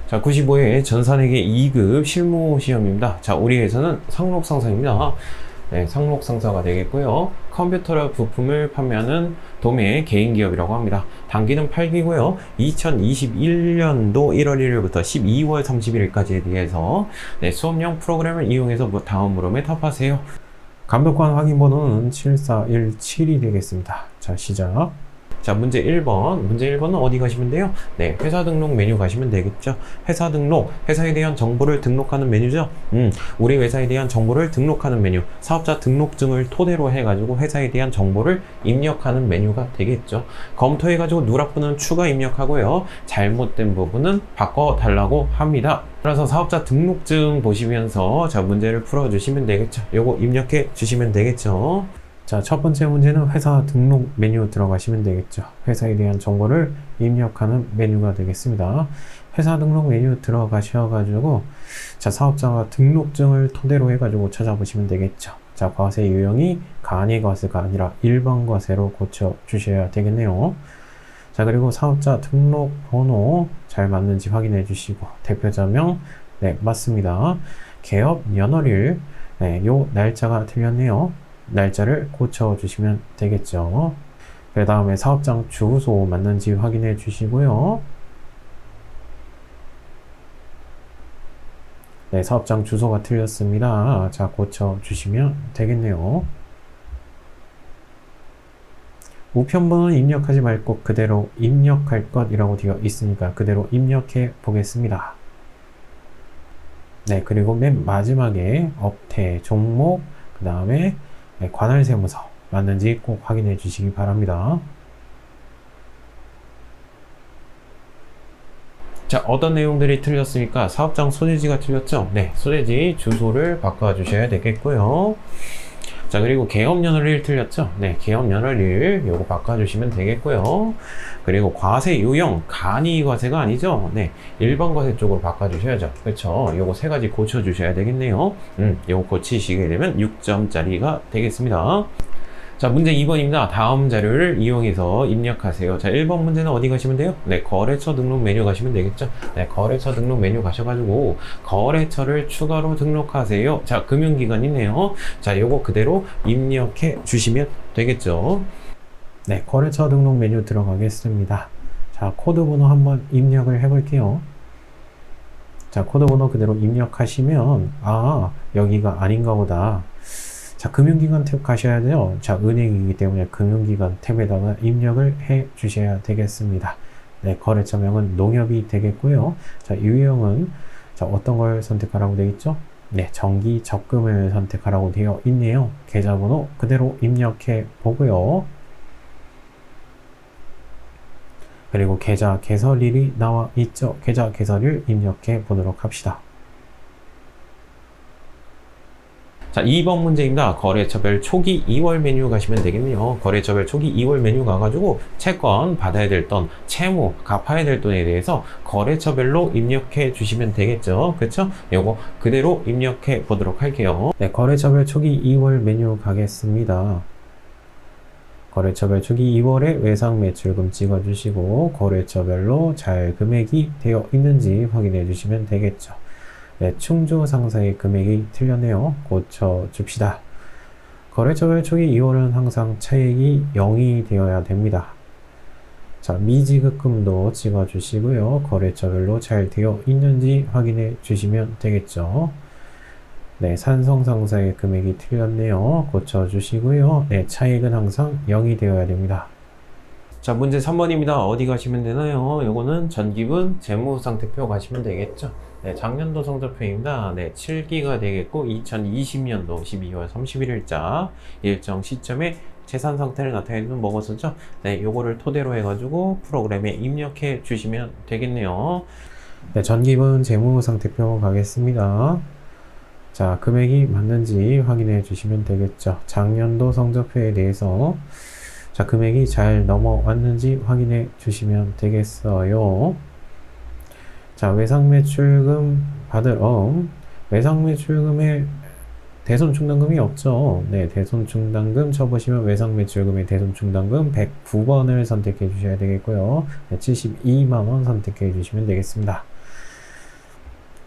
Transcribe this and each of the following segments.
자, 95회 전산회계 2급 실무 시험입니다. 자, 우리 회사는 상록상사입니다. 네, 상록상사가 되겠고요. 컴퓨터 부품을 판매하는 도매 개인기업이라고 합니다. 단기는 8기고요. 2021년도 1월 1일부터 12월 31일까지에 대해서 수업용 프로그램을 이용해서 다음으로 탑하세요. 감독관 확인 번호는 7417이 되겠습니다. 자, 시작. 자, 문제 1번. 문제 1번은 어디 가시면 돼요? 네, 회사 등록 메뉴 가시면 되겠죠. 회사 등록, 회사에 대한 정보를 등록하는 메뉴죠. 우리 회사에 대한 정보를 등록하는 메뉴, 사업자 등록증을 토대로 해가지고 회사에 대한 정보를 입력하는 메뉴가 되겠죠. 검토해가지고 누락 부분은 추가 입력하고요. 잘못된 부분은 바꿔달라고 합니다. 그래서 사업자 등록증 보시면서 자, 문제를 풀어주시면 되겠죠. 요거 입력해 주시면 되겠죠. 자, 첫 번째 문제는 회사 등록 메뉴 들어가시면 되겠죠. 회사에 대한 정보를 입력하는 메뉴가 되겠습니다. 회사 등록 메뉴 들어가셔가지고 자, 사업자가 등록증을 토대로 해가지고 찾아보시면 되겠죠. 자, 과세 유형이 간이 과세가 아니라 일반 과세로 고쳐 주셔야 되겠네요. 자, 그리고 사업자 등록 번호 잘 맞는지 확인해 주시고 대표자명 네, 맞습니다. 개업 연월일 네, 요 날짜가 틀렸네요. 날짜를 고쳐주시면 되겠죠. 그 다음에 사업장 주소 맞는지 확인해 주시고요. 네, 사업장 주소가 틀렸습니다. 자, 고쳐주시면 되겠네요. 우편번호는 입력하지 말고 그대로 입력할 것이라고 되어 있으니까 그대로 입력해 보겠습니다. 네, 그리고 맨 마지막에 업태, 종목, 그 다음에 네, 관할세무서 맞는지 꼭 확인해 주시기 바랍니다. 자, 어떤 내용들이 틀렸으니까 사업장 소재지가 틀렸죠? 네, 소재지 주소를 바꿔 주셔야 되겠고요. 자, 그리고 개업연월일 틀렸죠? 네, 개업연월일 요거 바꿔주시면 되겠고요. 그리고 과세 유형, 간이 과세가 아니죠? 네, 일반 과세 쪽으로 바꿔주셔야죠. 그렇죠? 요거 세 가지 고쳐주셔야 되겠네요. 요거 고치시게 되면 6점짜리가 되겠습니다. 자, 문제 2번입니다. 다음 자료를 이용해서 입력하세요. 자, 1번 문제는 어디 가시면 돼요? 네, 거래처 등록 메뉴 가시면 되겠죠? 네, 거래처 등록 메뉴 가셔가지고 거래처를 추가로 등록하세요. 자, 금융기관이네요. 자, 요거 그대로 입력해 주시면 되겠죠? 네, 거래처 등록 메뉴 들어가겠습니다. 자, 코드 번호 한번 입력을 해볼게요. 자, 코드 번호 그대로 입력하시면 아, 여기가 아닌가 보다. 자, 금융기관 탭 가셔야 돼요. 자, 은행이기 때문에 금융기관 탭에다가 입력을 해 주셔야 되겠습니다. 네, 거래처명은 농협이 되겠고요. 자, 유형은 자, 어떤 걸 선택하라고 되겠죠? 네, 정기 적금을 선택하라고 되어 있네요. 계좌번호 그대로 입력해 보고요. 그리고 계좌 개설일이 나와 있죠. 계좌 개설일 입력해 보도록 합시다. 자, 2번 문제입니다. 거래처별 초기 2월 메뉴 가시면 되겠네요. 거래처별 초기 2월 메뉴 가가지고 채권 받아야 될 돈, 채무, 갚아야 될 돈에 대해서 거래처별로 입력해 주시면 되겠죠. 그렇죠? 요거 그대로 입력해 보도록 할게요. 네, 거래처별 초기 2월 메뉴 가겠습니다. 거래처별 초기 2월에 외상 매출금 찍어주시고 거래처별로 잘 금액이 되어 있는지 확인해 주시면 되겠죠. 네, 충주상사의 금액이 틀렸네요. 고쳐줍시다. 거래처별 초기 2월은 항상 차액이 0이 되어야 됩니다. 자, 미지급금도 찍어주시고요. 거래처별로 잘 되어 있는지 확인해 주시면 되겠죠. 네, 산성상사의 금액이 틀렸네요. 고쳐주시고요. 네, 차액은 항상 0이 되어야 됩니다. 자, 문제 3번입니다. 어디 가시면 되나요? 요거는 전기분 재무상태표 가시면 되겠죠. 네, 작년도 성적표입니다. 네, 7기가 되겠고 2020년도 12월 31일자 일정 시점에 재산 상태를 나타내는 뭐였었죠? 네, 요거를 토대로 해가지고 프로그램에 입력해 주시면 되겠네요. 네, 전기분 재무상태표 가겠습니다. 자, 금액이 맞는지 확인해 주시면 되겠죠. 작년도 성적표에 대해서 자, 금액이 잘 넘어왔는지 확인해 주시면 되겠어요. 자, 외상매출금 받을 외상매출금에 대손충당금이 없죠. 네, 대손충당금 쳐보시면 외상매출금의 대손충당금 109번을 선택해 주셔야 되겠고요. 네, 72만원 선택해 주시면 되겠습니다.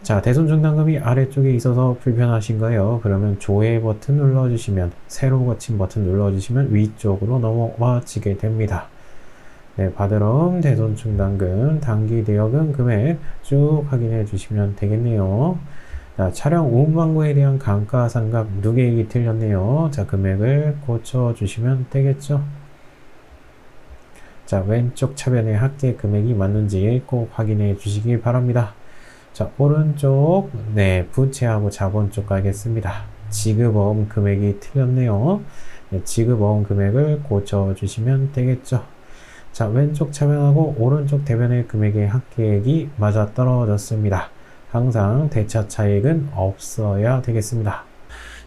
자, 대손중단금이 아래쪽에 있어서 불편하신가요? 그러면 조회 버튼 눌러주시면, 새로 거친 버튼 눌러주시면 위쪽으로 넘어와지게 됩니다. 네, 받으럼 대손중단금, 단기대여금 금액 쭉 확인해 주시면 되겠네요. 자, 차량 운반고에 대한 감가상각 누계액이 틀렸네요. 자, 금액을 고쳐주시면 되겠죠. 자, 왼쪽 차변의 합계 금액이 맞는지 꼭 확인해 주시기 바랍니다. 자, 오른쪽, 네, 부채하고 자본 쪽 가겠습니다. 지급어음 금액이 틀렸네요. 네, 지급어음 금액을 고쳐주시면 되겠죠. 자, 왼쪽 차변하고 오른쪽 대변의 금액의 합계액이 맞아떨어졌습니다. 항상 대차 차익은 없어야 되겠습니다.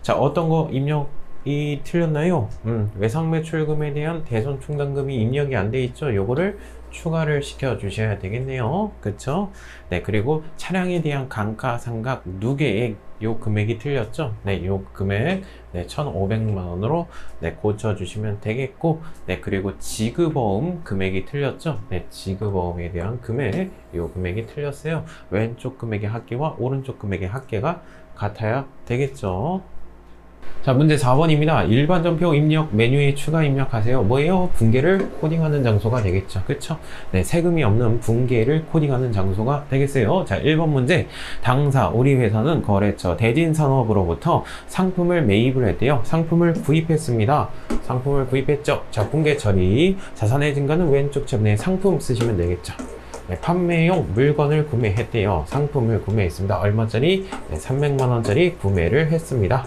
자, 어떤 거 입력이 틀렸나요? 외상 매출금에 대한 대손충당금이 입력이 안 돼 있죠? 요거를 추가를 시켜 주셔야 되겠네요. 그쵸? 네, 그리고 차량에 대한 감가상각 누계액 요 금액이 틀렸죠? 네, 요 금액 네, 1,500만 원으로 네, 고쳐 주시면 되겠고, 네, 그리고 지급어음 금액이 틀렸죠? 네, 지급어음에 대한 금액 요 금액이 틀렸어요. 왼쪽 금액의 합계와 오른쪽 금액의 합계가 같아야 되겠죠? 자, 문제 4번입니다. 일반 전표 입력 메뉴에 추가 입력하세요. 뭐예요? 분계를 코딩하는 장소가 되겠죠. 그쵸? 네, 세금이 없는 분계를 코딩하는 장소가 되겠어요. 자, 1번 문제. 당사, 우리 회사는 거래처 대진산업으로부터 상품을 매입을 했대요. 상품을 구입했습니다. 상품을 구입했죠. 자, 분계 처리. 자산의 증가는 왼쪽 차변에 상품 쓰시면 되겠죠. 네, 판매용 물건을 구매했대요. 상품을 구매했습니다. 얼마짜리? 네, 300만원짜리 구매를 했습니다.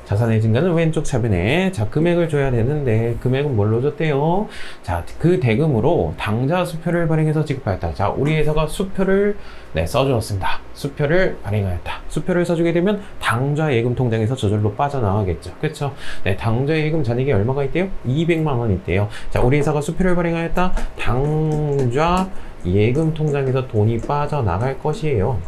자산의 증가는 왼쪽 차변에 자 금액을 줘야 되는데 금액은 뭘로 줬대요? 자, 그 대금으로 당좌 수표를 발행해서 지급하였다. 자, 우리 회사가 수표를 네, 써주었습니다. 수표를 발행하였다. 수표를 써주게 되면 당좌 예금 통장에서 저절로 빠져나가겠죠. 그렇죠? 네, 당좌 예금 잔액이 얼마가 있대요? 200만 원 있대요. 자, 우리 회사가 수표를 발행하였다. 당좌 예금 통장에서 돈이 빠져나갈 것이에요.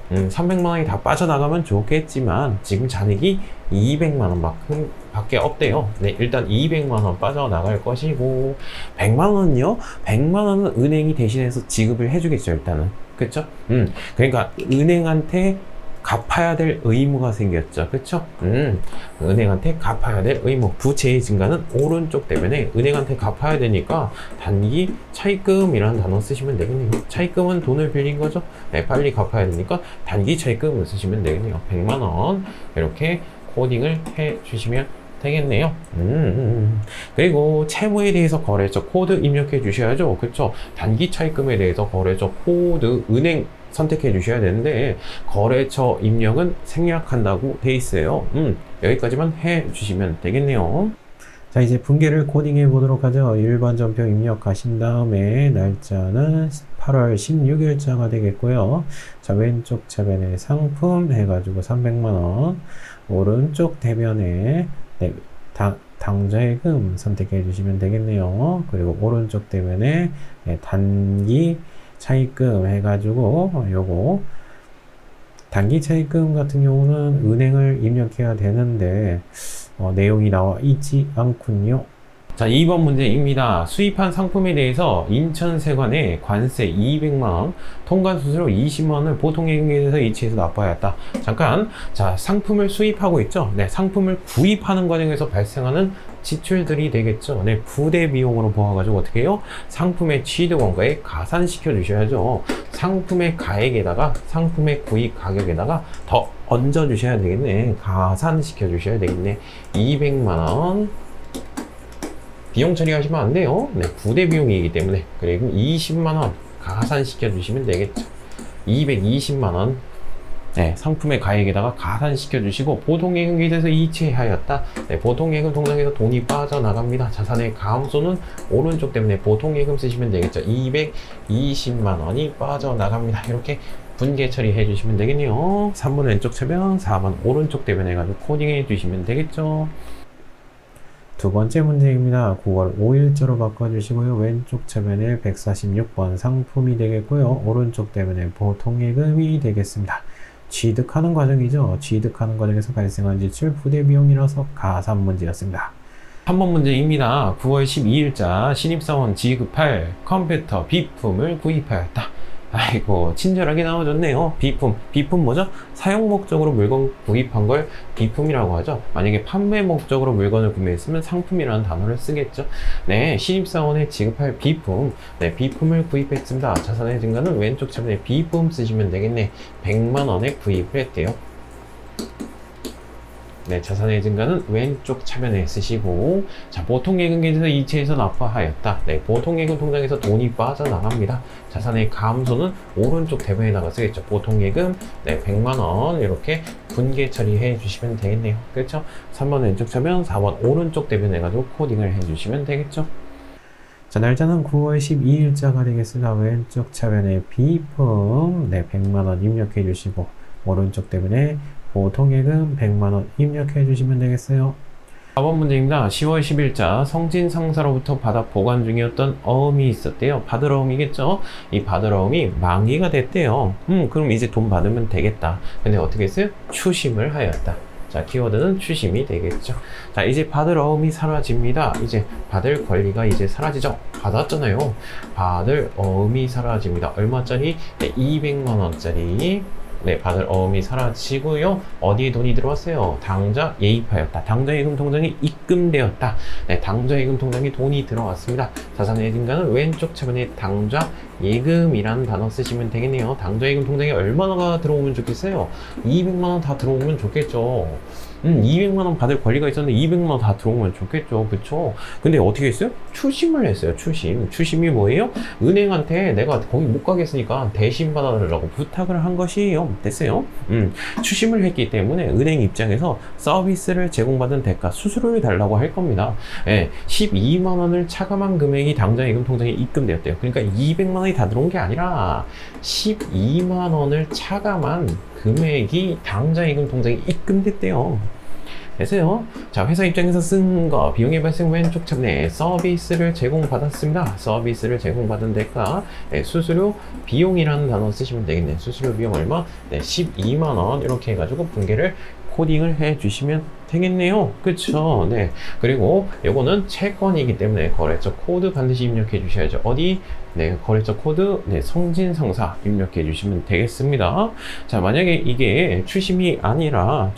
300만 원이 다 빠져나가면 좋겠지만 지금 잔액이 200만 원만큼 밖에 없대요. 네, 일단 200만 원 빠져나갈 것이고 100만 원요? 100만 원은 은행이 대신해서 지급을 해주겠죠, 일단은. 그쵸? 그러니까 은행한테 갚아야 될 의무가 생겼죠. 그쵸? 은행한테 갚아야 될 의무. 부채의 증가는 오른쪽 대변에 은행한테 갚아야 되니까 단기 차입금이라는 단어 쓰시면 되겠네요. 차입금은 돈을 빌린 거죠. 네, 빨리 갚아야 되니까 단기 차입금을 쓰시면 되겠네요. 100만 원 이렇게 코딩을 해 주시면 되겠네요. 그리고 채무에 대해서 거래처 코드 입력해 주셔야죠. 그쵸? 단기 차입금에 대해서 거래처 코드 은행 선택해 주셔야 되는데 거래처 입력은 생략한다고 돼 있어요. 여기까지만 해 주시면 되겠네요. 자, 이제 분계를 코딩해 보도록 하죠. 일반 전표 입력하신 다음에 날짜는 8월 16일자가 되겠고요. 자, 왼쪽 차변에 상품 해가지고 300만원, 오른쪽 대변에 네, 당좌예금 선택해 주시면 되겠네요. 그리고 오른쪽 대변에 네, 단기 차입금 해가지고 요거 단기 차입금 같은 경우는 은행을 입력해야 되는데 내용이 나와 있지 않군요. 자, 2번 문제입니다. 수입한 상품에 대해서 인천세관에 관세 200만원, 통관수수료 20만원을 보통예금에 대해서 이체해서 납부해야 했다. 잠깐, 자, 상품을 수입하고 있죠? 네, 상품을 구입하는 과정에서 발생하는 지출들이 되겠죠. 네, 부대 비용으로 모아가지고 어떻게 해요? 상품의 취득원가에 가산시켜 주셔야죠. 상품의 가액에다가 상품의 구입 가격에다가 더 얹어 주셔야 되겠네. 가산시켜 주셔야 되겠네. 200만원. 비용 처리하시면 안 돼요. 네, 부대 비용이기 때문에. 그리고 20만원 가산시켜 주시면 되겠죠. 220만원. 네, 상품의 가액에다가 가산시켜 주시고 보통예금에 대해서 이체하였다. 네, 보통예금 통장에서 돈이 빠져나갑니다. 자산의 감소는 오른쪽 때문에 보통예금 쓰시면 되겠죠. 220만 원이 빠져나갑니다. 이렇게 분계 처리해 주시면 되겠네요. 3번 왼쪽 차변, 4번 오른쪽 대변 해가지고 코딩해 주시면 되겠죠. 두 번째 문제입니다. 9월 5일자로 바꿔주시고요. 왼쪽 차변에 146번 상품이 되겠고요. 오른쪽 대변에 보통예금이 되겠습니다. 취득하는 과정이죠. 취득하는 과정에서 발생한 지출 부대 비용이라서 가산 문제였습니다. 3번 문제입니다. 9월 12일자 신입사원 지급할 컴퓨터 비품을 구입하였다. 아이고, 친절하게 나와줬네요. 비품. 비품 뭐죠? 사용 목적으로 물건 구입한 걸 비품이라고 하죠. 만약에 판매 목적으로 물건을 구매했으면 상품이라는 단어를 쓰겠죠. 네, 신입사원에 지급할 비품. 네, 비품을 구입했습니다. 자산의 증가는 왼쪽 차변에 비품 쓰시면 되겠네. 100만 원에 구입을 했대요. 네, 자산의 증가는 왼쪽 차변에 쓰시고, 자, 보통 예금 계좌에서 이체해서 납부하였다. 네, 보통 예금 통장에서 돈이 빠져나갑니다. 자산의 감소는 오른쪽 대변에다가 쓰겠죠. 보통 예금, 네, 100만 원 이렇게 분계 처리해 주시면 되겠네요. 그렇죠? 3번 왼쪽 차변, 4번 오른쪽 대변 해가지고 코딩을 해 주시면 되겠죠. 자, 날짜는 9월 12일자가 되겠습니다. 왼쪽 차변에 비품, 네, 100만 원 입력해 주시고, 오른쪽 대변에 보통예금 100만원 입력해 주시면 되겠어요. 4번 문제입니다. 10월 10일자 성진 상사로부터 받아 보관 중이었던 어음이 있었대요. 받을 어음이겠죠? 이 받을 어음이 만기가 됐대요. 그럼 이제 돈 받으면 되겠다. 근데 어떻게 했어요? 추심을 하였다. 자, 키워드는 추심이 되겠죠. 자, 이제 받을 어음이 사라집니다. 이제 받을 권리가 이제 사라지죠. 받았잖아요. 받을 어음이 사라집니다. 얼마짜리? 네, 200만원짜리. 네, 받을 어음이 사라지고요. 어디에 돈이 들어왔어요? 당좌 예입하였다. 당좌 예금 통장에 입금되었다. 네, 당좌 예금 통장에 돈이 들어왔습니다. 자산의 증가는 왼쪽 차변에 당좌 예금이라는 단어 쓰시면 되겠네요. 당좌 예금 통장에 얼마나 들어오면 좋겠어요? 200만 원 다 들어오면 좋겠죠. 200만 원 받을 권리가 있었는데 200만 원 다 들어오면 좋겠죠. 그쵸? 근데 어떻게 했어요? 추심을 했어요. 추심. 추심이 뭐예요? 은행한테 내가 거기 못 가겠으니까 대신 받아달라고 부탁을 한 것이에요. 됐어요? 추심을 했기 때문에 은행 입장에서 서비스를 제공받은 대가 수수료를 달라고 할 겁니다. 예, 12만 원을 차감한 금액이 당장 예금 통장에 입금되었대요. 그러니까 200만 원이 다 들어온 게 아니라 12만 원을 차감한 금액이 당장 예금 통장에 입금됐대요. 됐어요. 자, 회사 입장에서 쓴 거, 비용의 발생 왼쪽 차변에 서비스를 제공받았습니다. 서비스를 제공받은 대가, 네, 수수료 비용이라는 단어 쓰시면 되겠네. 수수료 비용 얼마? 네, 12만 원 이렇게 해가지고 분계를 코딩을 해 주시면 되겠네요. 그쵸? 네. 그리고 요거는 채권이기 때문에 거래처 코드 반드시 입력해 주셔야죠. 어디? 네, 거래처 코드, 네, 성진상사 입력해 주시면 되겠습니다. 자, 만약에 이게 추심이 아니라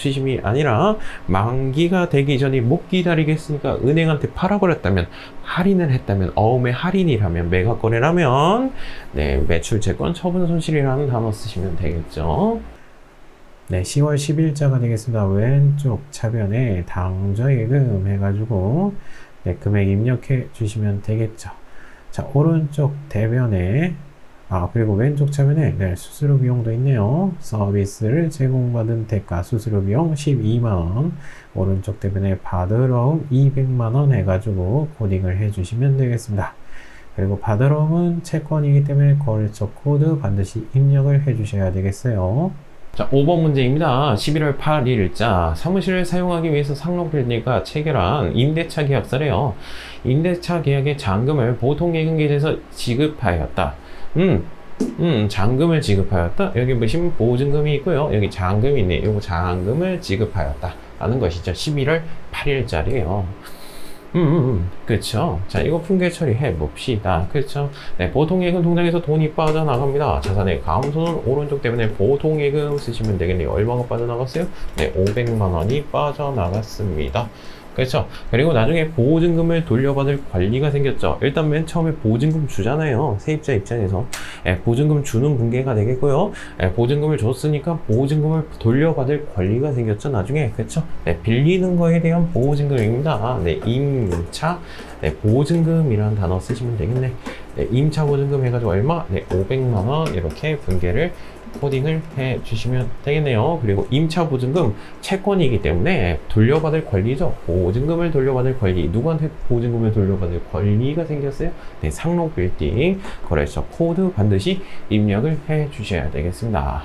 만기가 되기 전에 못 기다리겠으니까 은행한테 팔아버렸다면, 할인을 했다면, 어음의 할인이라면, 매각거래라면, 네, 매출채권 처분 손실이라는 단어 쓰시면 되겠죠. 네, 10월 10일자가 되겠습니다. 왼쪽 차변에 당좌예금 해가지고 네, 금액 입력해 주시면 되겠죠. 자, 오른쪽 대변에 그리고 왼쪽 차변에 네, 수수료 비용도 있네요. 서비스를 제공받은 대가 수수료 비용 12만원, 오른쪽 대변에 받을 어음 200만원 해가지고 코딩을 해주시면 되겠습니다. 그리고 받을 어음은 채권이기 때문에 거래처 코드 반드시 입력을 해주셔야 되겠어요. 자, 5번 문제입니다. 11월 8일자 사무실을 사용하기 위해서 상록빌딩과 체결한 임대차 계약서래요. 임대차 계약의 잔금을 보통예금계좌에서 지급하였다. 잔금을 지급하였다. 여기 보시면 보증금이 있고요. 여기 잔금이 있네. 요거 잔금을 지급하였다. 라는 것이죠. 11월 8일자리에요. 그렇죠. 자, 이거 분계 처리해 봅시다. 그렇죠. 네, 보통예금 통장에서 돈이 빠져나갑니다. 자산의 감소는 오른쪽 때문에 보통예금 쓰시면 되겠네요. 얼마가 빠져나갔어요? 네, 500만 원이 빠져나갔습니다. 그렇죠. 그리고 나중에 보증금을 돌려받을 권리가 생겼죠. 일단 맨 처음에 보증금 주잖아요. 세입자 입장에서. 보증금 주는 분계가 되겠고요. 보증금을 줬으니까 보증금을 돌려받을 권리가 생겼죠. 나중에. 그렇죠. 네, 빌리는 거에 대한 보증금입니다. 네, 임차. 네, 보증금이라는 단어 쓰시면 되겠네. 네, 임차 보증금 해가지고 얼마? 네, 500만 원 이렇게 분계를 코딩을 해 주시면 되겠네요. 그리고 임차 보증금 채권이기 때문에 돌려받을 권리죠. 보증금을 돌려받을 권리. 누구한테 보증금을 돌려받을 권리가 생겼어요? 네, 상록빌딩 거래처 코드 반드시 입력을 해 주셔야 되겠습니다.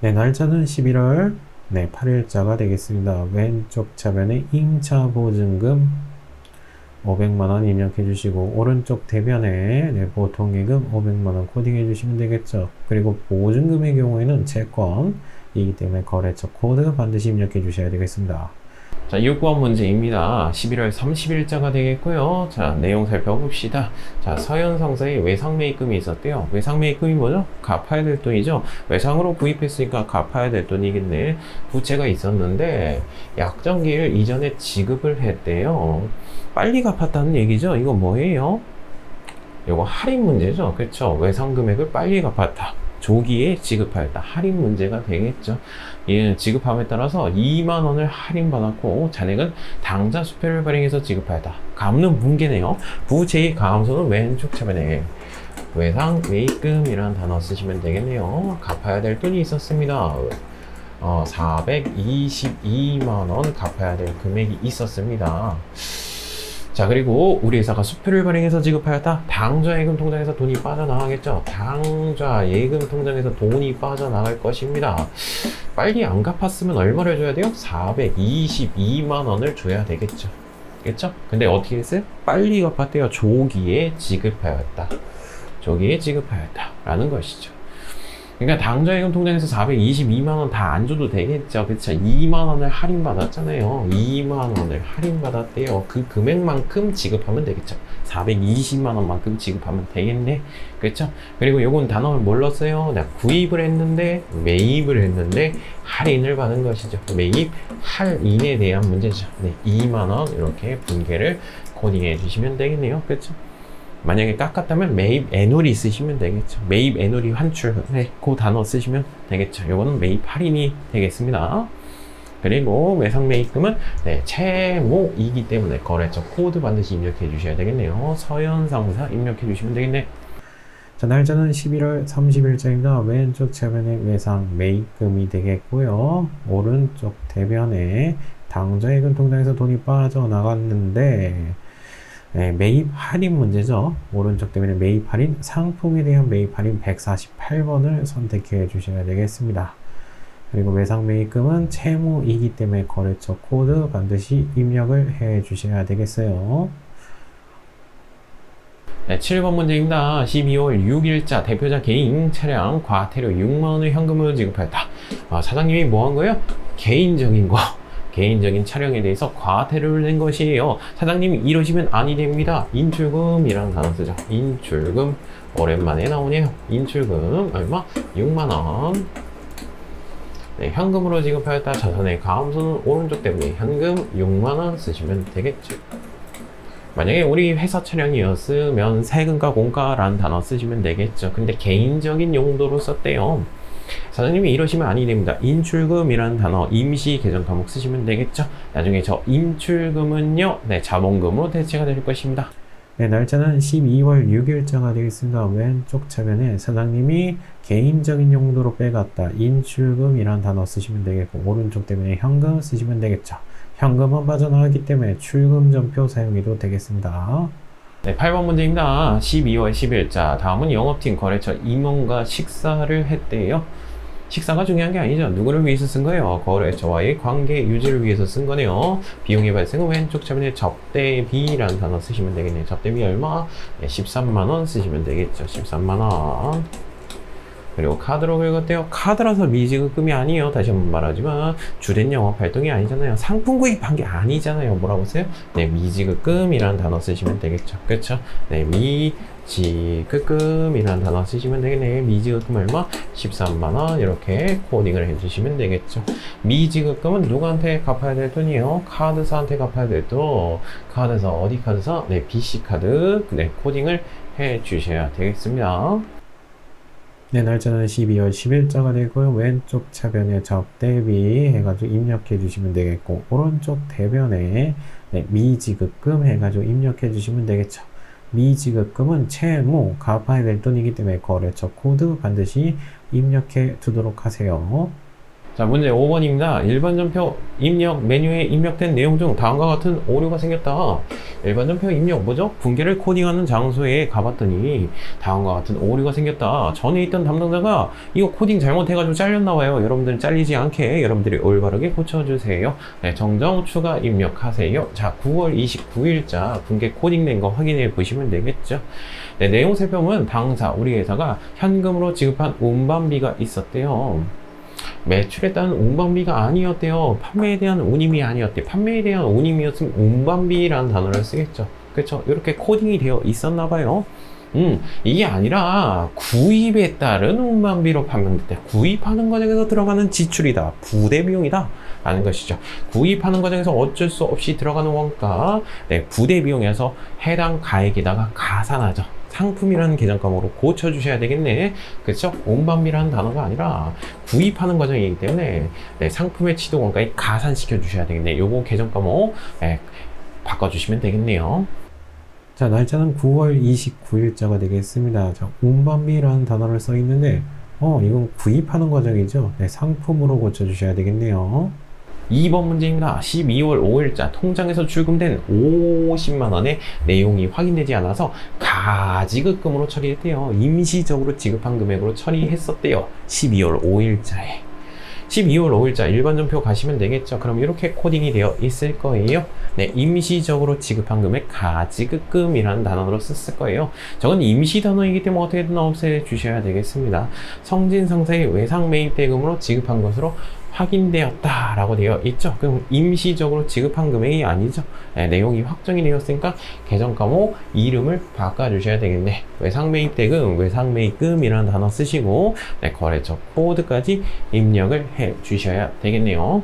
네, 날짜는 11월 8일자가 되겠습니다. 왼쪽 차변에 임차 보증금 500만원 입력해 주시고 오른쪽 대변에 보통예금 500만원 코딩해 주시면 되겠죠. 그리고 보증금의 경우에는 채권이기 때문에 거래처 코드 반드시 입력해 주셔야 되겠습니다. 자, 6번 문제입니다. 11월 30일자가 되겠고요. 자, 내용 살펴봅시다. 자, 서현상사에 외상매입금이 있었대요. 외상매입금이 뭐죠? 갚아야 될 돈이죠. 외상으로 구입했으니까 갚아야 될 돈이겠네. 부채가 있었는데 약정기일 이전에 지급을 했대요. 빨리 갚았다는 얘기죠. 이거 뭐예요? 이거 할인 문제죠. 그렇죠? 외상 금액을 빨리 갚았다. 조기에 지급하였다. 할인 문제가 되겠죠. 예, 지급함에 따라서 2만 원을 할인받았고 잔액은 당좌 수표를 발행해서 지급하였다. 갚는 분계네요. 부채의 감소는 왼쪽 차변에 외상 매입금이라는 단어 쓰시면 되겠네요. 갚아야 될 돈이 있었습니다. 422만 원 갚아야 될 금액이 있었습니다. 자, 그리고 우리 회사가 수표를 발행해서 지급하였다. 당좌 예금 통장에서 돈이 빠져나가겠죠. 당좌 예금 통장에서 돈이 빠져나갈 것입니다. 빨리 안 갚았으면 얼마를 줘야 돼요? 422만 원을 줘야 되겠죠. 그렇죠? 근데 어떻게 했어요? 빨리 갚았대요. 조기에 지급하였다. 조기에 지급하였다. 라는 것이죠. 그러니까 당좌예금 통장에서 422만 원 다 안 줘도 되겠죠. 그쵸? 2만 원을 할인받았잖아요. 2만 원을 할인받았대요. 그 금액만큼 지급하면 되겠죠. 420만 원만큼 지급하면 되겠네. 그렇죠? 그리고 요건 단어를 뭘로 써요? 구입을 했는데 매입을 했는데 할인을 받은 것이죠. 매입 할인에 대한 문제죠. 네, 2만 원 이렇게 분계를 코딩해 주시면 되겠네요. 그렇죠? 만약에 깎았다면 매입 애놀이 쓰시면 되겠죠. 매입 애놀이 환출, 네, 그 단어 쓰시면 되겠죠. 요거는 매입 할인이 되겠습니다. 그리고 외상 매입금은 네, 채무이기 때문에 거래처 코드 반드시 입력해 주셔야 되겠네요. 서현상사 입력해 주시면 되겠네. 자, 날짜는 11월 30일자입니다. 왼쪽 차변에 외상 매입금이 되겠고요. 오른쪽 대변에 당좌예금 통장에서 돈이 빠져나갔는데 네, 매입 할인 문제죠. 오른쪽 때문에 매입 할인, 상품에 대한 매입 할인 148번을 선택해 주셔야 되겠습니다. 그리고 외상 매입금은 채무이기 때문에 거래처 코드 반드시 입력을 해 주셔야 되겠어요. 네, 7번 문제입니다. 12월 6일자 대표자 개인 차량 과태료 6만 원의 현금을 지급하였다. 사장님이 뭐 한 거예요? 개인적인 차량에 대해서 과태료를 낸 것이에요. 사장님이 이러시면 아니 됩니다. 인출금이라는 단어 쓰죠. 인출금. 오랜만에 나오네요. 인출금 얼마? 6만원. 네, 현금으로 지급하였다. 자산의 감소는 오른쪽 때문에 현금 6만원 쓰시면 되겠죠. 만약에 우리 회사 차량이었으면 세금과 공과라는 단어 쓰시면 되겠죠. 근데 개인적인 용도로 썼대요. 사장님이 이러시면 아니 됩니다. 인출금이라는 단어 임시 계정 과목 쓰시면 되겠죠. 나중에 저 인출금은요, 네, 자본금으로 대체가 될 것입니다. 네, 날짜는 12월 6일자가 되겠습니다. 왼쪽 차변에 사장님이 개인적인 용도로 빼갔다. 인출금이라는 단어 쓰시면 되겠고, 오른쪽 때문에 현금 쓰시면 되겠죠. 현금은 빠져나가기 때문에 출금전표 사용해도 되겠습니다. 네, 8번 문제입니다. 12월 10일자. 다음은 영업팀 거래처 임원과 식사를 했대요. 식사가 중요한 게 아니죠. 누구를 위해서 쓴 거예요? 거래처와의 관계 유지를 위해서 쓴 거네요. 비용의 발생은 왼쪽 차변에 접대비라는 단어 쓰시면 되겠네요. 접대비 얼마? 네, 13만원 쓰시면 되겠죠. 13만원. 그리고 카드로 긁었대요. 카드라서 미지급금이 아니에요. 다시 한번 말하지만 주된 영업 활동이 아니잖아요. 상품 구입한 게 아니잖아요. 뭐라고 써요? 네, 미지급금이라는 단어 쓰시면 되겠죠. 그렇죠? 네, 미지급금이라는 단어 쓰시면 되겠네. 미지급금 얼마? 13만원 이렇게 코딩을 해주시면 되겠죠. 미지급금은 누구한테 갚아야 될 돈이에요? 카드사한테 갚아야 될 돈. 카드사 어디 카드사? 네, BC카드. 네, 코딩을 해주셔야 되겠습니다. 네, 날짜는 12월 10일자가 되고요. 왼쪽 차변에 접대비 해가지고 입력해 주시면 되겠고, 오른쪽 대변에 네, 미지급금 해가지고 입력해 주시면 되겠죠. 미지급금은 채무, 갚아야 될 돈이기 때문에 거래처 코드 반드시 입력해 두도록 하세요. 자, 문제 5번입니다. 일반 전표 입력 메뉴에 입력된 내용 중 다음과 같은 오류가 생겼다. 일반 전표 입력 뭐죠? 분계를 코딩하는 장소에 가봤더니 다음과 같은 오류가 생겼다. 전에 있던 담당자가 이거 코딩 잘못해가지고 잘렸나 봐요. 여러분들은 잘리지 않게 여러분들이 올바르게 고쳐주세요. 네, 정정 추가 입력하세요. 자, 9월 29일자 분계 코딩된 거 확인해 보시면 되겠죠. 네, 내용 살펴보면 당사 우리 회사가 현금으로 지급한 운반비가 있었대요. 매출에 따른 운반비가 아니었대요. 판매에 대한 운임이 아니었대. 판매에 대한 운임이었으면 운반비라는 단어를 쓰겠죠. 그렇죠? 이렇게 코딩이 되어 있었나 봐요. 이게 아니라 구입에 따른 운반비로 판명될 때 구입하는 과정에서 들어가는 지출이다. 부대 비용이다. 라는 것이죠. 구입하는 과정에서 어쩔 수 없이 들어가는 원가, 네, 부대 비용에서 해당 가액에다가 가산하죠. 상품이라는 계정감으로 고쳐주셔야 되겠네. 그렇죠? 운반비라는 단어가 아니라 구입하는 과정이기 때문에 네, 상품의 취득 원가에 가산시켜 주셔야 되겠네. 요거 계정감으로 네, 바꿔주시면 되겠네요. 자, 날짜는 9월 29일자가 되겠습니다. 자, 운반비라는 단어를 써 있는데, 이건 구입하는 과정이죠. 네, 상품으로 고쳐주셔야 되겠네요. 2번 문제입니다. 12월 5일자 통장에서 출금된 50만원의 내용이 확인되지 않아서 가지급금으로 처리했대요. 임시적으로 지급한 금액으로 처리했었대요. 12월 5일자에. 12월 5일자 일반전표 가시면 되겠죠. 그럼 이렇게 코딩이 되어 있을 거예요. 네, 임시적으로 지급한 금액 가지급금이라는 단어로 썼을 거예요. 저건 임시 단어이기 때문에 어떻게든 없애 주셔야 되겠습니다. 성진상사의 외상 매입 대금으로 지급한 것으로 확인되었다라고 되어 있죠. 그럼 임시적으로 지급한 금액이 아니죠. 네, 내용이 확정이 되었으니까 계정과목 이름을 바꿔주셔야 되겠네. 외상매입대금, 외상매입금이라는 단어 쓰시고 네, 거래처 코드까지 입력을 해 주셔야 되겠네요.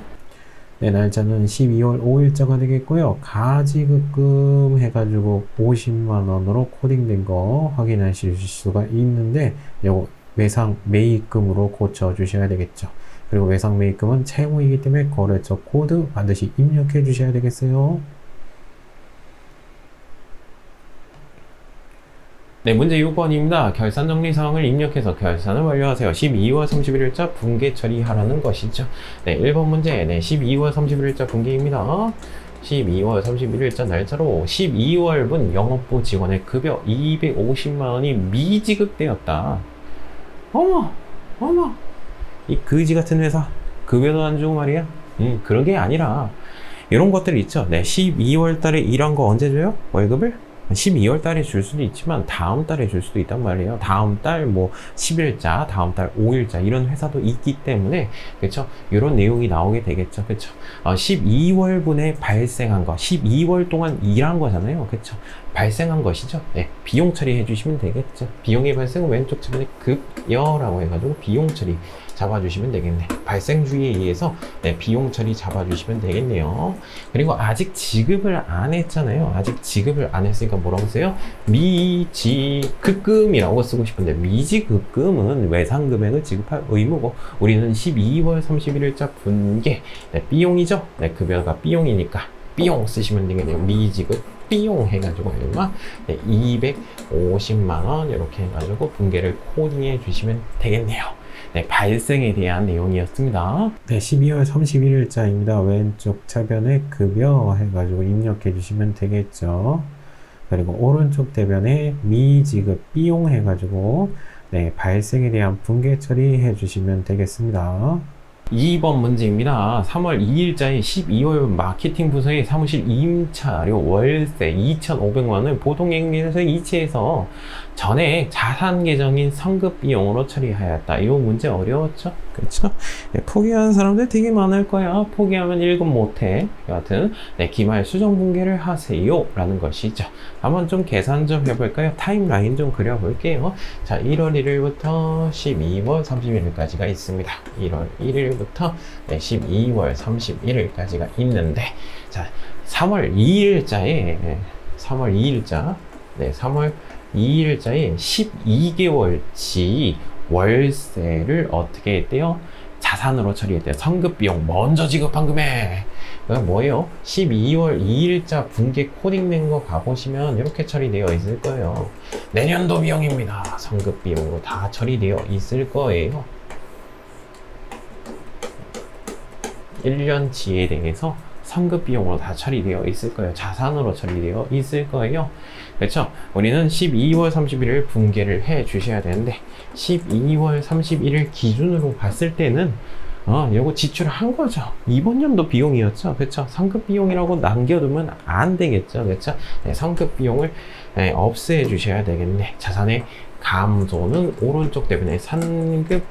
네, 날짜는 12월 5일자가 되겠고요. 가지급금 해가지고 50만원으로 코딩된 거 확인하실 수가 있는데 요거 외상매입금으로 고쳐주셔야 되겠죠. 그리고 외상매입금은 채무이기 때문에 거래처 코드 반드시 입력해 주셔야 되겠어요. 네, 문제 6번입니다. 결산 정리 사항을 입력해서 결산을 완료하세요. 12월 31일자 분계 처리하라는 것이죠. 네, 1번 문제. 네, 12월 31일자 분계입니다. 12월 31일자 날짜로 12월분 영업부 직원의 급여 250만원이 미지급되었다. 어머. 이 거지 같은 회사 급여도 안 주고 말이야. 그런 게 아니라 이런 것들 있죠. 네, 12월 달에 일한 거 언제 줘요? 월급을? 12월 달에 줄 수도 있지만 다음 달에 줄 수도 있단 말이에요. 다음 달 뭐 10일자, 다음 달 5일자 이런 회사도 있기 때문에 그렇죠? 이런 내용이 나오게 되겠죠. 그렇죠? 12월분에 발생한 거, 12월 동안 일한 거잖아요. 그렇죠? 발생한 것이죠. 네, 비용 처리해 주시면 되겠죠. 비용의 발생은 왼쪽 측면에 급여라고 해가지고 비용 처리 잡아주시면 되겠네. 발생 주의에 의해서 네, 비용 처리 잡아주시면 되겠네요. 그리고 아직 지급을 안 했잖아요. 아직 지급을 안 했으니까 뭐라고 써요? 미지급금이라고 쓰고 싶은데 미지급금은 외상금액을 지급할 의무고 우리는 12월 31일자 분계 네, 비용이죠. 네, 급여가 비용이니까 비용 쓰시면 되겠네요. 미지급 비용 해가지고 얼마? 네, 250만원 이렇게 해가지고 분계를 코딩해 주시면 되겠네요. 네, 발생에 대한 내용이었습니다. 네, 12월 31일자입니다. 왼쪽 차변에 급여 해가지고 입력해 주시면 되겠죠. 그리고 오른쪽 대변에 미지급 비용 해가지고 네, 발생에 대한 분계 처리해 주시면 되겠습니다. 2번 문제입니다. 3월 2일자에 12월 마케팅 부서의 사무실 임차료 월세 2,500만원을 보통행위에서 이체해서 전액 자산 계정인 성급 비용으로 처리하였다. 이 문제 어려웠죠? 그렇죠? 네, 포기하는 사람들 되게 많을 거야. 포기하면 1급 못해. 여하튼 네, 기말 수정 분계를 하세요. 라는 것이죠. 한번 좀 계산 좀 해볼까요? 타임라인 좀 그려볼게요. 자, 1월 1일부터 12월 31일까지가 있습니다. 1월 1일부터 네, 12월 31일까지가 있는데 자, 3월 2일자에 3월 2일자 네, 3월 2일자에 12개월치 월세를 어떻게 했대요? 자산으로 처리했대요. 성급비용 먼저 지급한 금액. 뭐예요? 12월 2일자 분계 코딩된 거 가보시면 이렇게 처리되어 있을 거예요. 내년도 비용입니다. 성급비용으로 다 처리되어 있을 거예요. 1년치에 대해서 성급 비용으로 다 처리되어 있을 거예요. 자산으로 처리되어 있을 거예요. 그렇죠? 우리는 12월 31일 분계를 해 주셔야 되는데 12월 31일 기준으로 봤을 때는 요거 지출한 거죠. 이번 연도 비용이었죠. 그렇죠? 성급 비용이라고 남겨두면 안 되겠죠. 그렇죠? 네, 성급 비용을 네, 없애 주셔야 되겠네. 자산의 감소는 오른쪽 대변에 상급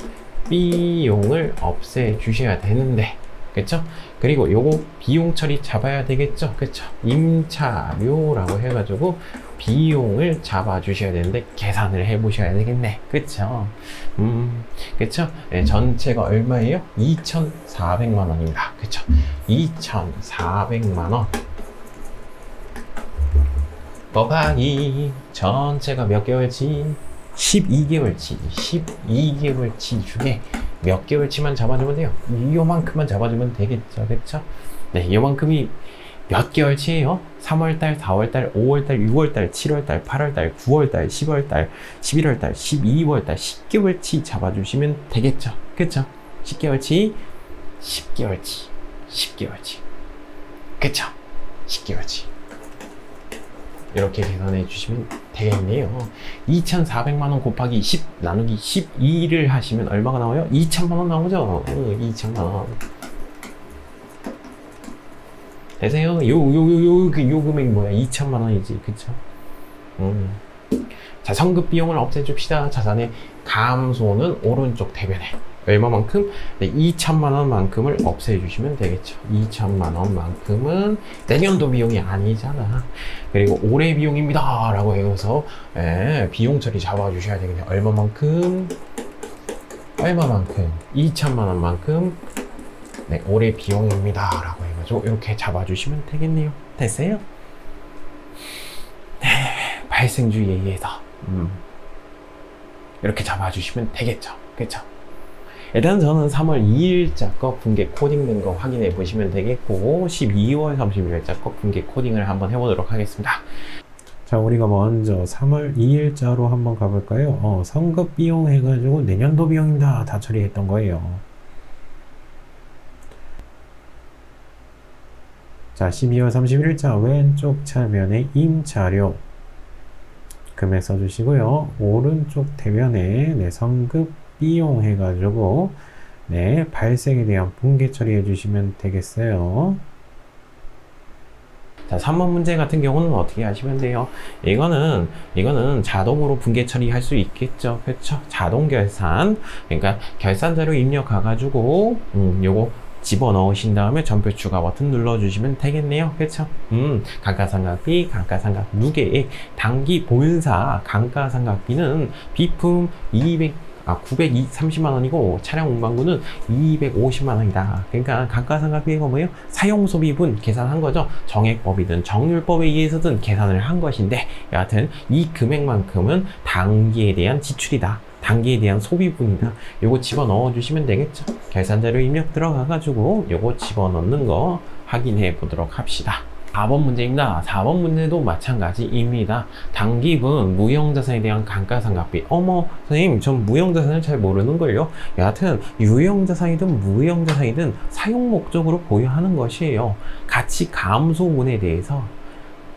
비용을 없애 주셔야 되는데, 그쵸? 그리고 요거 비용 처리 잡아야 되겠죠? 그쵸? 임차료라고 해가지고 비용을 잡아 주셔야 되는데 계산을 해 보셔야 되겠네. 그쵸? 그쵸? 네, 전체가 얼마예요? 2,400만 원입니다. 그쵸? 2,400만 원 곱하기 전체가 몇 개월치? 12개월치. 12개월치 중에 몇 개월치만 잡아주면 돼요? 요만큼만 잡아주면 되겠죠. 그쵸? 네, 요만큼이 몇 개월치예요? 3월달, 4월달, 5월달, 6월달, 7월달, 8월달, 9월달, 10월달, 11월달, 12월달, 10개월치 잡아주시면 되겠죠. 그쵸? 10개월치, 10개월치, 10개월치. 그쵸? 10개월치. 이렇게 계산해 주시면 되겠네요. 2,400만원 곱하기 10 나누기 12를 하시면 얼마가 나와요? 2,000만원 나오죠? 2,000만원. 되세요? 요 금액이 뭐야? 2,000만원이지. 그쵸? 자, 성급 비용을 없애줍시다. 자산의 감소는 오른쪽 대변에. 얼마만큼? 네, 2,000만원만큼을 없애주시면 되겠죠. 2,000만원만큼은 내년도 비용이 아니잖아. 그리고 올해 비용입니다. 라고 해서 비용 처리 잡아주셔야 되겠네요. 얼마만큼? 2,000만원만큼 네, 올해 비용입니다. 라고 해가지고 이렇게 잡아주시면 되겠네요. 됐어요? 네, 발생주의에 의해서 이렇게 잡아주시면 되겠죠. 그쵸? 일단 저는 3월 2일자 거 분계 코딩된 거 확인해 보시면 되겠고 12월 31일자 거 분계 코딩을 한번 해보도록 하겠습니다. 자, 우리가 먼저 3월 2일자로 한번 가볼까요? 성급 비용 해가지고 내년도 비용입니다. 다 처리했던 거예요. 자, 12월 31일자 왼쪽 차면에 임차료 금액 써주시고요. 오른쪽 대면에 네, 성급 비용 해가지고 네, 발생에 대한 분계 처리해 주시면 되겠어요. 자, 3번 문제 같은 경우는 어떻게 하시면 돼요? 이거는 자동으로 분계 처리할 수 있겠죠. 그렇죠? 자동 결산. 그러니까 결산 자료 입력해 가지고 요거 집어넣으신 다음에 전표 추가 버튼 눌러주시면 되겠네요. 그렇죠? 감가상각비, 감가상각 누계액, 당기 본사 감가상각비는 비품 930만 원이고 차량 운반구는 250만 원이다. 그러니까 감가상각비가 뭐예요? 사용소비분 계산한 거죠. 정액법이든 정률법에 의해서든 계산을 한 것인데 여하튼 이 금액만큼은 당기에 대한 지출이다. 단기에 대한 소비분이다. 요거 집어넣어 주시면 되겠죠. 계산자료 입력 들어가 가지고 요거 집어넣는 거 확인해 보도록 합시다. 4번 문제입니다. 4번 문제도 마찬가지입니다. 당기분 무형자산에 대한 감가상각비. 어머 선생님 전 무형자산을 잘 모르는걸요. 여하튼 유형자산이든 무형자산이든 사용 목적으로 보유하는 것이에요. 가치 감소분에 대해서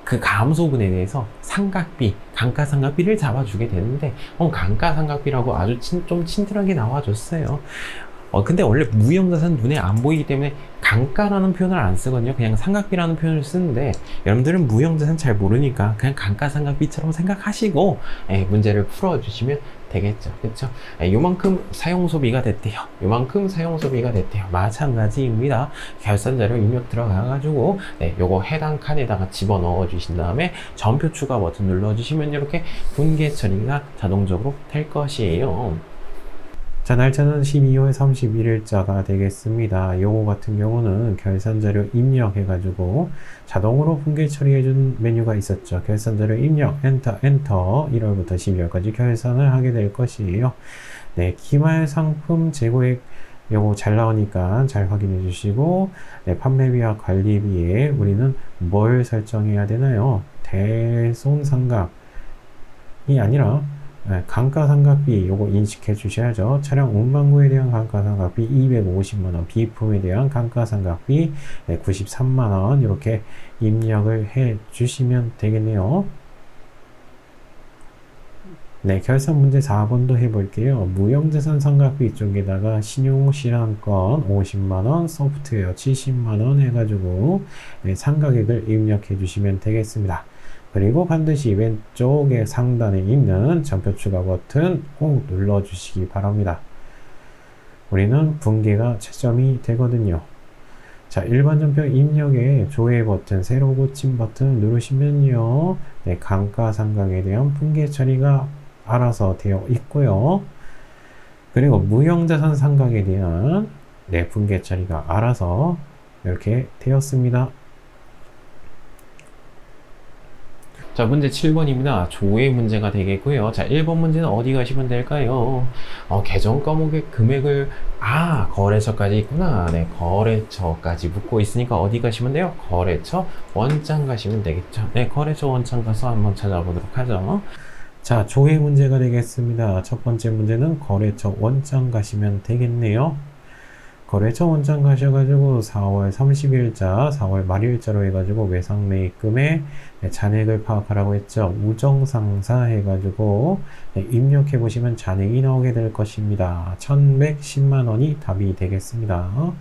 그 감소분에 대해서 상각비, 감가상각비를 잡아주게 되는데 감가상각비라고 아주 좀 친절하게 나와줬어요. 근데 원래 무형자산 눈에 안 보이기 때문에 감가라는 표현을 안 쓰거든요. 그냥 상각비라는 표현을 쓰는데 여러분들은 무형자산 잘 모르니까 그냥 감가상각비처럼 생각하시고 문제를 풀어주시면 되겠죠. 그쵸? 요만큼 사용소비가 됐대요. 요만큼 사용소비가 됐대요. 마찬가지입니다. 결산자료 입력 들어가가지고 요거 해당 칸에다가 집어넣어 주신 다음에 전표 추가 버튼 눌러주시면 이렇게 분계 처리가 자동적으로 될 것이에요. 자, 날짜는 12월 31일자가 되겠습니다. 요거 같은 경우는 결산자료 입력해가지고 자동으로 분계 처리해준 메뉴가 있었죠. 결산자료 입력, 엔터, 1월부터 12월까지 결산을 하게 될 것이에요. 네, 기말 상품 재고액 요거 잘 나오니까 잘 확인해 주시고, 네, 판매비와 관리비에 우리는 뭘 설정해야 되나요? 대손상각이 아니라 감가상각비 요거 인식해 주셔야죠. 차량 운반구에 대한 감가상각비 250만원, 비품에 대한 감가상각비 93만원 이렇게 입력을 해 주시면 되겠네요. 네, 결산 문제 4번도 해볼게요. 무형자산 상각비 쪽에다가 신용실환권 50만원, 소프트웨어 70만원 해가지고 상각액을 입력해 주시면 되겠습니다. 그리고 반드시 왼쪽에 상단에 있는 전표 추가 버튼 꼭 눌러주시기 바랍니다. 우리는 분계가 채점이 되거든요. 자, 일반 전표 입력에 조회 버튼, 새로 고침 버튼 누르시면요. 네, 감가상각에 대한 분계 처리가 알아서 되어 있고요. 그리고 무형자산 상각에 대한 네, 분계 처리가 알아서 이렇게 되었습니다. 자, 문제 7번입니다. 조회 문제가 되겠고요. 자, 1번 문제는 어디 가시면 될까요? 계정 과목의 금액을, 거래처까지 있구나. 네, 거래처까지 묻고 있으니까 어디 가시면 돼요? 거래처 원장 가시면 되겠죠. 네, 거래처 원장 가서 한번 찾아보도록 하죠. 자, 조회 문제가 되겠습니다. 첫 번째 문제는 거래처 원장 가시면 되겠네요. 거래처 원장 가셔가지고 4월 30일자, 4월 말일자로 해가지고 외상매입금의 잔액을 파악하라고 했죠. 우정상사 해가지고 입력해 보시면 잔액이 나오게 될 것입니다. 1110만 원이 답이 되겠습니다.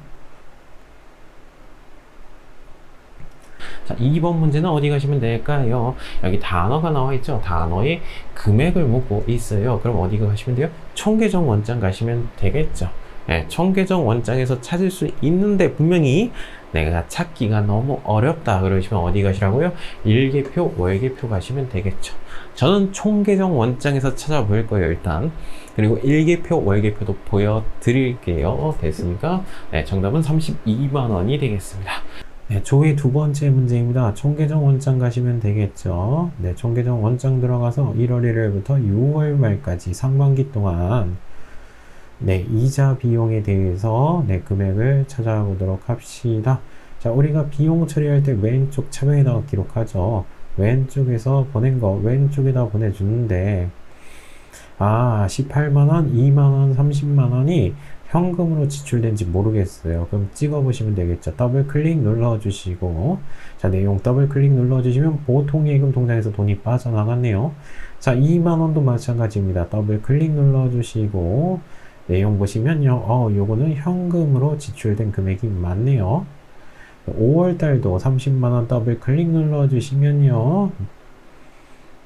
자, 2번 문제는 어디 가시면 될까요? 여기 단어가 나와 있죠. 단어에 금액을 묻고 있어요. 그럼 어디 가시면 돼요? 총계정 원장 가시면 되겠죠. 네, 총계정 원장에서 찾을 수 있는데 분명히 내가 찾기가 너무 어렵다 그러시면 어디 가시라고요? 일계표, 월계표 가시면 되겠죠. 저는 총계정 원장에서 찾아볼 거예요, 일단. 그리고 일계표, 월계표도 보여드릴게요. 됐습니까? 네, 정답은 32만 원이 되겠습니다. 네, 조회 두 번째 문제입니다. 총계정 원장 가시면 되겠죠. 네, 총계정 원장 들어가서 1월 1일부터 6월 말까지 상반기 동안 네, 이자 비용에 대해서 네, 금액을 찾아보도록 합시다. 자, 우리가 비용 처리할 때 왼쪽 차변에다가 기록하죠. 왼쪽에서 보낸 거 왼쪽에다 보내주는데 18만원, 2만원, 30만원이 현금으로 지출된지 모르겠어요. 그럼 찍어보시면 되겠죠. 더블 클릭 눌러주시고 자, 내용 더블 클릭 눌러주시면 보통 예금 통장에서 돈이 빠져나갔네요. 자, 2만원도 마찬가지입니다. 더블 클릭 눌러주시고 내용 보시면요. 요거는 현금으로 지출된 금액이 맞네요. 5월달도 30만원 더블 클릭 눌러주시면요.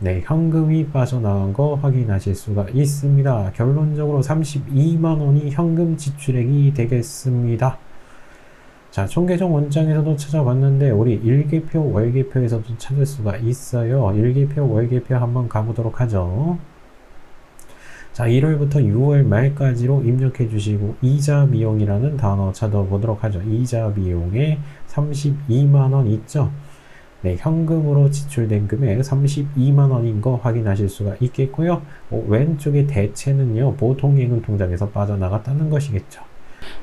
네, 현금이 빠져나간 거 확인하실 수가 있습니다. 결론적으로 32만원이 현금 지출액이 되겠습니다. 자, 총계정 원장에서도 찾아봤는데 우리 일계표, 월계표에서도 찾을 수가 있어요. 일계표, 월계표 한번 가보도록 하죠. 자, 1월부터 6월 말까지로 입력해 주시고 이자 비용이라는 단어 찾아보도록 하죠. 이자 비용에 32만원 있죠. 네, 현금으로 지출된 금액 32만 원인 거 확인하실 수가 있겠고요. 왼쪽의 대체는요, 보통 예금 통장에서 빠져나갔다는 것이겠죠.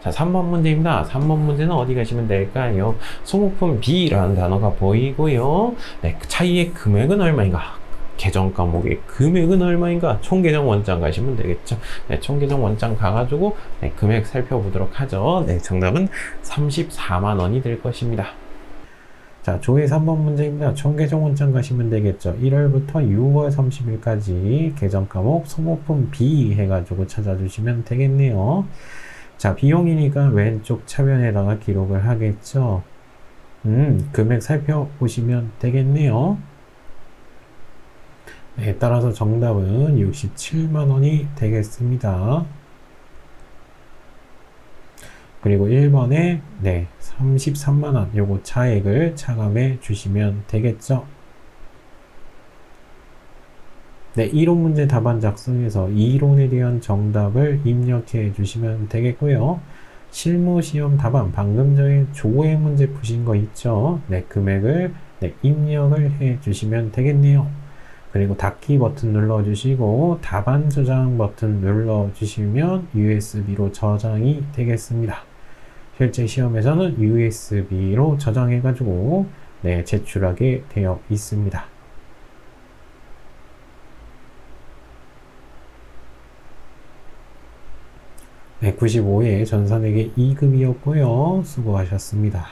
자, 3번 문제입니다. 3번 문제는 어디 가시면 될까요? 소모품 B라는 단어가 보이고요. 네, 그 차이의 금액은 얼마인가? 계정 과목의 금액은 얼마인가? 총계정 원장 가시면 되겠죠. 네, 총계정 원장 가가지고 네, 금액 살펴보도록 하죠. 네, 정답은 34만 원이 될 것입니다. 자, 조회 3번 문제입니다. 총계정 원장 가시면 되겠죠. 1월부터 6월 30일까지 계정 과목 소모품 B 해가지고 찾아주시면 되겠네요. 자, 비용이니까 왼쪽 차변에다가 기록을 하겠죠. 금액 살펴보시면 되겠네요. 네, 따라서 정답은 67만 원이 되겠습니다. 그리고 1번에 네, 33만 원 요거 차액을 차감해 주시면 되겠죠. 네, 이론 문제 답안 작성해서 이론에 대한 정답을 입력해 주시면 되겠고요. 실무 시험 답안 방금 전에 조회 문제 푸신 거 있죠. 네, 금액을 네, 입력을 해 주시면 되겠네요. 그리고 닫기 버튼 눌러주시고 답안 저장 버튼 눌러주시면 USB로 저장이 되겠습니다. 실제 시험에서는 USB로 저장해가지고 네, 제출하게 되어 있습니다. 네, 95회 전산회계 2급이었고요. 수고하셨습니다.